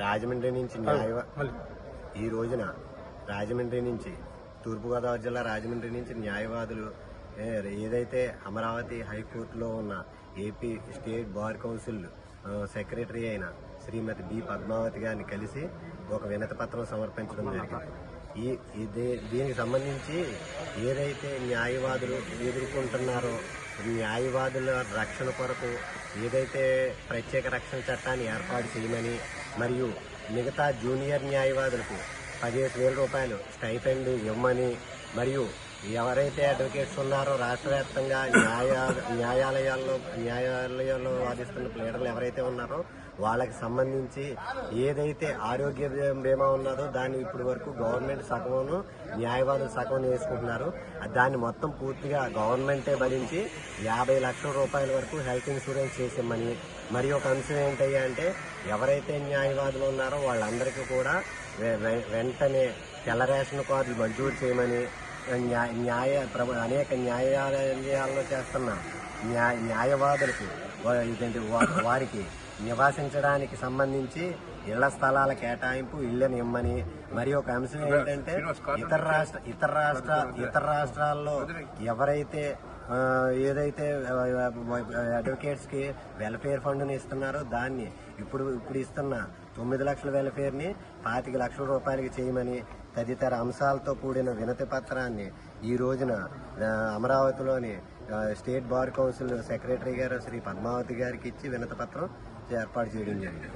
రాజమండ్రి నుంచి ఈ రోజున రాజమండ్రి నుంచి తూర్పుగోదావరి జిల్లా రాజమండ్రి నుంచి న్యాయవాదులు ఏదైతే అమరావతి హైకోర్టులో ఉన్న AP state bar council secretary అయిన శ్రీమతి బి పద్మావతి గారిని కలిసి ఒక వినతి పత్రం సమర్పించడం జరిగింది. దీనికి సంబంధించి ఏదైతే న్యాయవాదులు ఎదుర్కొంటున్నారో న్యాయవాదుల రక్షణ కొరకు ఏదైతే ప్రత్యేక రక్షణ చట్టాన్ని ఏర్పాటు చేయమని మరియు మిగతా జూనియర్ న్యాయవాదులకు 15,000 రూపాయలు స్టైఫండ్ ఇవ్వమని మరియు ఎవరైతే అడ్వకేట్స్ ఉన్నారో రాష్ట్ర వ్యాప్తంగా న్యాయాలయాల్లో వాదిస్తున్న ప్లేయర్లు ఎవరైతే ఉన్నారో వాళ్ళకి సంబంధించి ఏదైతే ఆరోగ్య బీమా ఉన్నదో దాన్ని ఇప్పటి వరకు గవర్నమెంట్ సగమును న్యాయవాదులు సగం వేసుకుంటున్నారు. దాన్ని మొత్తం పూర్తిగా గవర్నమెంటే భరించి 50 లక్షల రూపాయల వరకు హెల్త్ ఇన్సూరెన్స్ చేసిమ్మని మరి ఒక అంశం ఏంటయ్యా అంటే ఎవరైతే న్యాయవాదులు ఉన్నారో వాళ్ళందరికీ కూడా వెంటనే తెల్ల రేషన్ కార్డులు మంజూరు చేయమని అనేక న్యాయాలయాల్లో చేస్తున్న న్యాయవాదులకు వారికి నివాసించడానికి సంబంధించి ఇళ్ల స్థలాల కేటాయింపు ఇళ్లను ఇమ్మని మరి ఒక అంశం ఏంటంటే ఇతర రాష్ట్రాల్లో ఎవరైతే ఏదైతే అడ్వకేట్స్ కి వెల్ఫేర్ ఫండ్ని ఇస్తున్నారో దాన్ని ఇప్పుడు ఇస్తున్న 9 లక్షల వెల్ఫేర్ని 25 లక్షల రూపాయలకి చేయమని తదితర అంశాలతో కూడిన వినతి పత్రాన్ని ఈ రోజున అమరావతిలోని స్టేట్ బార్ కౌన్సిల్ సెక్రటరీ గారు శ్రీ పద్మావతి గారికి ఇచ్చి వినతి పత్రం ఏర్పాటు చేయడం జరిగింది.